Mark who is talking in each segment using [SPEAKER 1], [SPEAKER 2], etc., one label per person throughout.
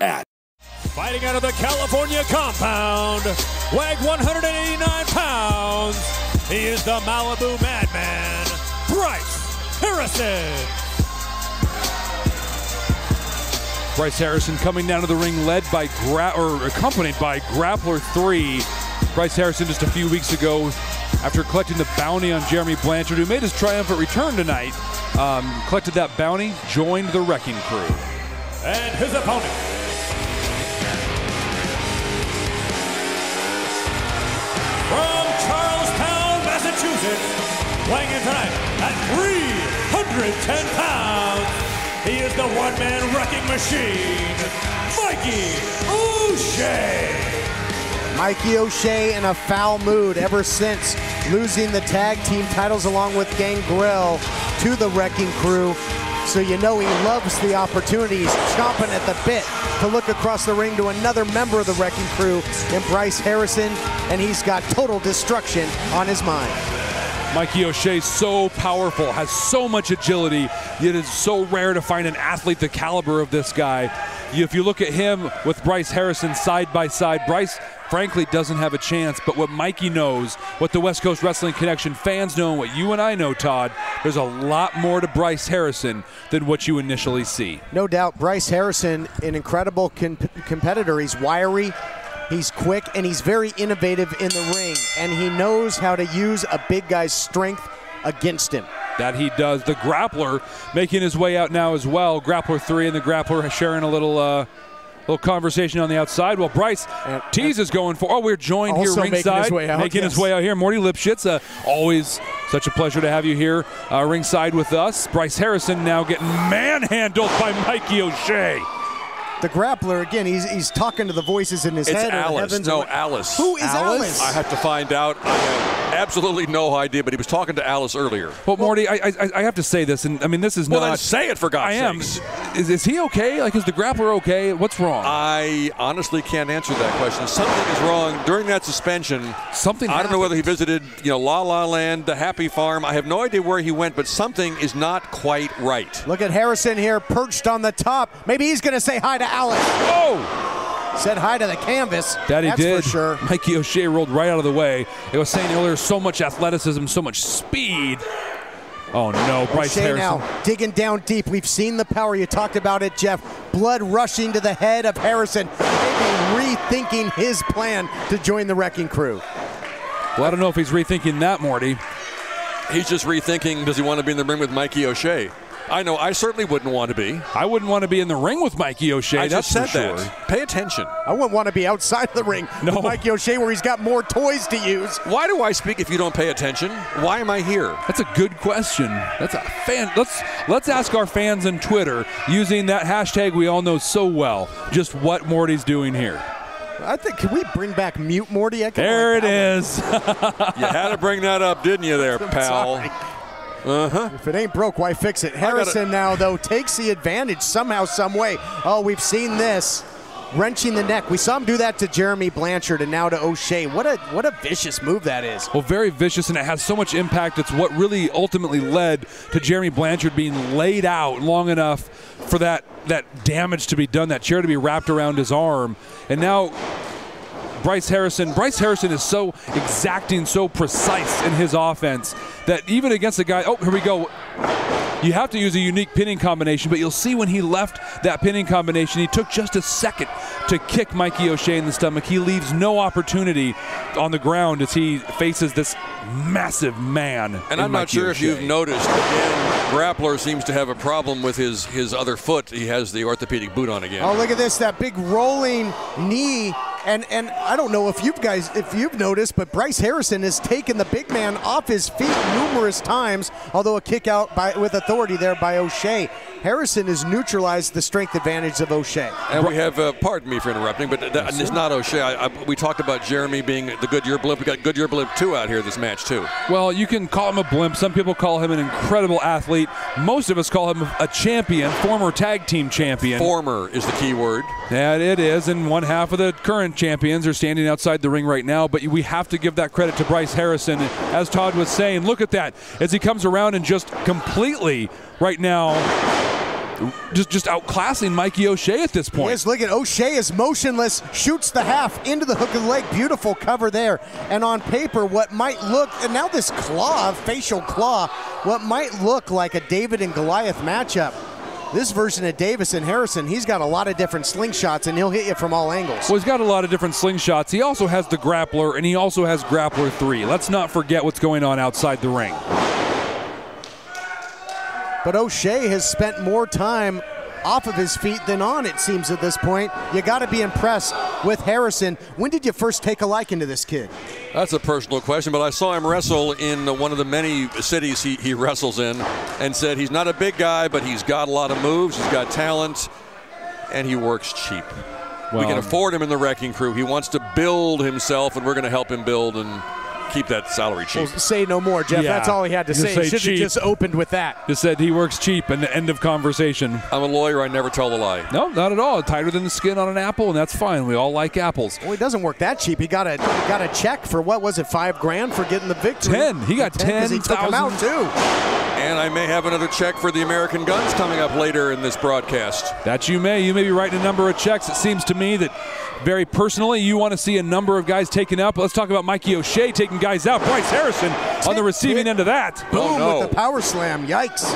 [SPEAKER 1] at.
[SPEAKER 2] Fighting out of the California compound, weighed 189 pounds, he is the Malibu Madman, Bryce Harrison.
[SPEAKER 1] Bryce Harrison coming down to the ring led by accompanied by Grappler 3. Bryce Harrison just a few weeks ago, after collecting the bounty on Jeremy Blanchard, who made his triumphant return tonight, collected that bounty, joined the Wrecking Crew.
[SPEAKER 2] And his opponent, from Charlestown, Massachusetts, weighing in tonight at 310 pounds, he is the one-man wrecking machine, Mikey O'Shea.
[SPEAKER 3] Mikey O'Shea in a foul mood ever since losing the tag team titles along with Gangrel to the Wrecking Crew. So you know he loves the opportunity. He's chomping at the bit to look across the ring to another member of the Wrecking Crew in Bryce Harrison, and he's got total destruction on his mind.
[SPEAKER 1] Mikey O'Shea, so powerful, has so much agility. It is so rare to find an athlete the caliber of this guy. If you look at him with Bryce Harrison side by side, Bryce frankly doesn't have a chance, but what Mikey knows, what the West Coast Wrestling Connection fans know, and what you and I know, Todd, there's a lot more to Bryce Harrison than what you initially see.
[SPEAKER 3] No doubt, Bryce Harrison, an incredible competitor. He's wiry, he's quick, and he's very innovative in the ring, and he knows how to use a big guy's strength against him.
[SPEAKER 1] That he does. The Grappler making his way out now as well. Grappler 3 and the Grappler sharing a little conversation on the outside. Well, Bryce teases going for. Oh, we're joined here ringside, making his way out here. Morty Lipschitz, always such a pleasure to have you here ringside with us. Bryce Harrison now getting manhandled by Mikey O'Shea.
[SPEAKER 3] The Grappler, again, he's talking to the voices in his head.
[SPEAKER 4] It's Alice. No, Alice.
[SPEAKER 3] Who is Alice?
[SPEAKER 4] I have to find out. I have absolutely no idea, but he was talking to Alice earlier.
[SPEAKER 1] Well, Morty, I have to say this, and I mean, this is
[SPEAKER 4] well,
[SPEAKER 1] not...
[SPEAKER 4] Well, then say it, for God's sakes.
[SPEAKER 1] Is he okay? Like, is the Grappler okay? What's wrong?
[SPEAKER 4] I honestly can't answer that question. Something is wrong during that suspension.
[SPEAKER 1] Something
[SPEAKER 4] I don't know whether he visited, La La Land, the Happy Farm. I have no idea where he went, but something is not quite right.
[SPEAKER 3] Look at Harrison here, perched on the top. Maybe he's going to say hi to Alice.
[SPEAKER 1] Oh!
[SPEAKER 3] Said hi to the canvas.
[SPEAKER 1] That he did.
[SPEAKER 3] For sure.
[SPEAKER 1] Mikey O'Shea rolled right out of the way. I was saying earlier, so much athleticism, so much speed. Oh no, Bryce
[SPEAKER 3] O'Shea
[SPEAKER 1] Harrison.
[SPEAKER 3] Now digging down deep. We've seen the power. You talked about it, Jeff. Blood rushing to the head of Harrison. Maybe rethinking his plan to join the Wrecking Crew.
[SPEAKER 1] Well, I don't know if he's rethinking that, Morty.
[SPEAKER 4] He's just rethinking, does he want to be in the ring with Mikey O'Shea? I know, I certainly wouldn't want to be.
[SPEAKER 1] I wouldn't want to be in the ring with Mikey O'Shea.
[SPEAKER 4] I just said
[SPEAKER 1] that.
[SPEAKER 4] Sure. Pay attention.
[SPEAKER 3] I wouldn't want to be outside the ring with Mikey O'Shea, where he's got more toys to use.
[SPEAKER 4] Why do I speak if you don't pay attention? Why am I here?
[SPEAKER 1] That's a good question. That's a fan. Let's ask our fans on Twitter, using that hashtag we all know so well, just what Morty's doing here.
[SPEAKER 3] I think, can we bring back Mute Morty?
[SPEAKER 1] There it is.
[SPEAKER 4] You had to bring that up, didn't you there, pal?
[SPEAKER 3] Sorry. If it ain't broke, why fix it? Harrison now, though, takes the advantage somehow, some way. Oh, we've seen this. Wrenching the neck. We saw him do that to Jeremy Blanchard and now to O'Shea. What a vicious move that is.
[SPEAKER 1] Well, very vicious, and it has so much impact. It's what really ultimately led to Jeremy Blanchard being laid out long enough for that damage to be done, that chair to be wrapped around his arm. And now Bryce Harrison is so exacting, so precise in his offense that even against a guy, oh, here we go. You have to use a unique pinning combination, but you'll see when he left that pinning combination, he took just a second to kick Mikey O'Shea in the stomach. He leaves no opportunity on the ground as he faces this massive man.
[SPEAKER 4] And I'm not sure if you've noticed, again, Grappler seems to have a problem with his other foot. He has the orthopedic boot on again.
[SPEAKER 3] Oh, look at this, that big rolling knee. And I don't know if you've noticed, but Bryce Harrison has taken the big man off his feet numerous times, although a kick out with authority there by O'Shea. Harrison has neutralized the strength advantage of O'Shea.
[SPEAKER 4] And we have, pardon me for interrupting, but it's not O'Shea. We talked about Jeremy being the Goodyear Blimp. We got Goodyear Blimp 2 out here this match too.
[SPEAKER 1] Well, you can call him a blimp. Some people call him an incredible athlete. Most of us call him a champion, former tag team champion.
[SPEAKER 4] Former is the key word.
[SPEAKER 1] Yeah, it is, and one half of the current champions are standing outside the ring right now, but we have to give that credit to Bryce Harrison. As Todd was saying, look at that, as he comes around and just completely right now just outclassing Mikey O'Shea at this point.
[SPEAKER 3] Yes, look at O'Shea is motionless, shoots the half into the hook of the leg. Beautiful cover there. And on paper, what might look, and now this claw, facial claw, what might look like a David and Goliath matchup. This version of Davis and Harrison, he's got a lot of different slingshots, and he'll hit you from all angles.
[SPEAKER 1] Well, he's got a lot of different slingshots. He also has the grappler, and he also has grappler 3. Let's not forget what's going on outside the ring.
[SPEAKER 3] But O'Shea has spent more time off of his feet than on, it seems, at this point. You got to be impressed with Harrison. When did you first take a liking to this kid?
[SPEAKER 4] That's a personal question, but I saw him wrestle in one of the many cities he wrestles in and said he's not a big guy, but he's got a lot of moves, he's got talent, and he works cheap. We can afford him in the Wrecking Crew. He wants to build himself, and we're going to help him build and keep that salary cheap.
[SPEAKER 3] Well, say no more, Jeff.
[SPEAKER 1] Yeah.
[SPEAKER 3] That's all he had to say. He should have just opened with that.
[SPEAKER 1] Just said he works cheap, and the end of conversation.
[SPEAKER 4] I'm a lawyer. I never tell a lie.
[SPEAKER 1] No, not at all. Tighter than the skin on an apple, and that's fine. We all like apples.
[SPEAKER 3] Well, he doesn't work that cheap. He got a check for, what was it, $5,000 for getting the victory?
[SPEAKER 1] 10. He got 10,000.
[SPEAKER 3] He took him out, too.
[SPEAKER 4] And I may have another check for the American Guns coming up later in this broadcast.
[SPEAKER 1] That you may. You may be writing a number of checks. It seems to me that very personally you want to see a number of guys taken up. Let's talk about Mikey O'Shea taking guys out. Bryce Harrison on the receiving end of that.
[SPEAKER 3] Boom, with the power slam. Yikes.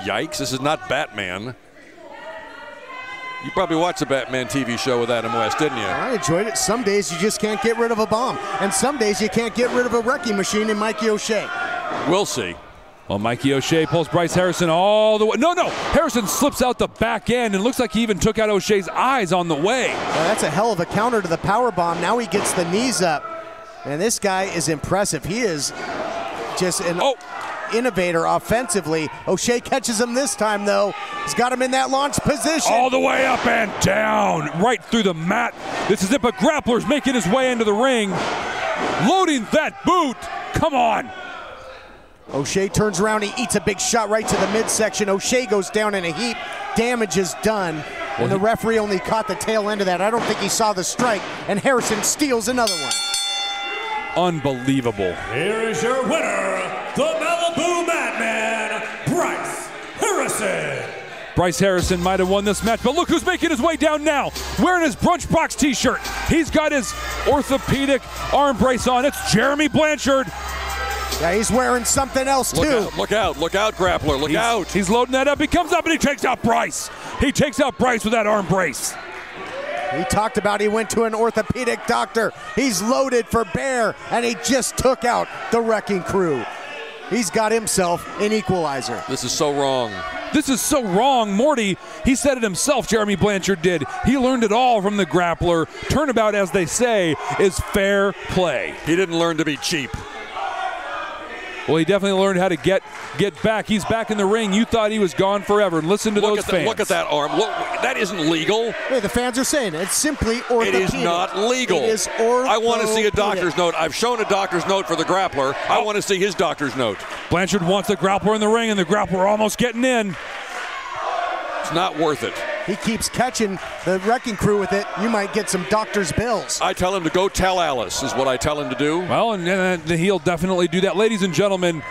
[SPEAKER 4] Yikes. This is not Batman. You probably watched the Batman TV show with Adam West, didn't you?
[SPEAKER 3] I enjoyed it. Some days you just can't get rid of a bomb. And some days you can't get rid of a wrecking machine in Mikey O'Shea.
[SPEAKER 4] We'll see.
[SPEAKER 1] Well, Mikey O'Shea pulls Bryce Harrison all the way. No. Harrison slips out the back end and looks like he even took out O'Shea's eyes on the way.
[SPEAKER 3] Well, that's a hell of a counter to the power bomb. Now he gets the knees up. And this guy is impressive. He is just an innovator offensively. O'Shea catches him this time, though. He's got him in that launch position.
[SPEAKER 1] All the way up and down, right through the mat. This is it, but Grappler's making his way into the ring. Loading that boot. Come on.
[SPEAKER 3] O'Shea turns around, he eats a big shot right to the midsection. O'Shea goes down in a heap. Damage is done. And the referee only caught the tail end of that. I don't think he saw the strike. And Harrison steals another one.
[SPEAKER 1] Unbelievable.
[SPEAKER 2] Here is your winner, the Malibu Madman, Bryce Harrison.
[SPEAKER 1] Bryce Harrison might have won this match, but look who's making his way down now, wearing his Brunch Box t-shirt. He's got his orthopedic arm brace on. It's Jeremy Blanchard.
[SPEAKER 3] Yeah, he's wearing something else, too.
[SPEAKER 4] Look out, Grappler, look out.
[SPEAKER 1] He's loading that up. He comes up and he takes out Bryce. He takes out Bryce with that arm brace.
[SPEAKER 3] He talked about he went to an orthopedic doctor. He's loaded for bear, and he just took out the Wrecking Crew. He's got himself an equalizer.
[SPEAKER 4] This is so wrong.
[SPEAKER 1] This is so wrong. Morty, he said it himself, Jeremy Blanchard did. He learned it all from the grappler. Turnabout, as they say, is fair play.
[SPEAKER 4] He didn't learn to be cheap.
[SPEAKER 1] Well, he definitely learned how to get back. He's back in the ring. You thought he was gone forever. And listen to those fans.
[SPEAKER 4] Look at that arm. Look, that isn't legal.
[SPEAKER 3] Hey, the fans are saying it's simply orthopedic.
[SPEAKER 4] It is not legal.
[SPEAKER 3] It is orthopedic.
[SPEAKER 4] I want to see a doctor's note. I've shown a doctor's note for the grappler. I want to see his doctor's note.
[SPEAKER 1] Blanchard wants the grappler in the ring, and the grappler almost getting in.
[SPEAKER 4] It's not worth it.
[SPEAKER 3] He keeps catching the Wrecking Crew with it. You might get some doctor's bills.
[SPEAKER 4] I tell him to go tell Alice is what I tell him to do.
[SPEAKER 1] Well, and he'll definitely do that. Ladies and gentlemen,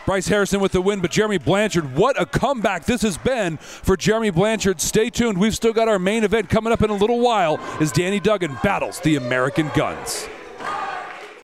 [SPEAKER 1] Bryce Harrison with the win, but Jeremy Blanchard, what a comeback this has been for Jeremy Blanchard. Stay tuned. We've still got our main event coming up in a little while as Danny Duggan battles the American Guns.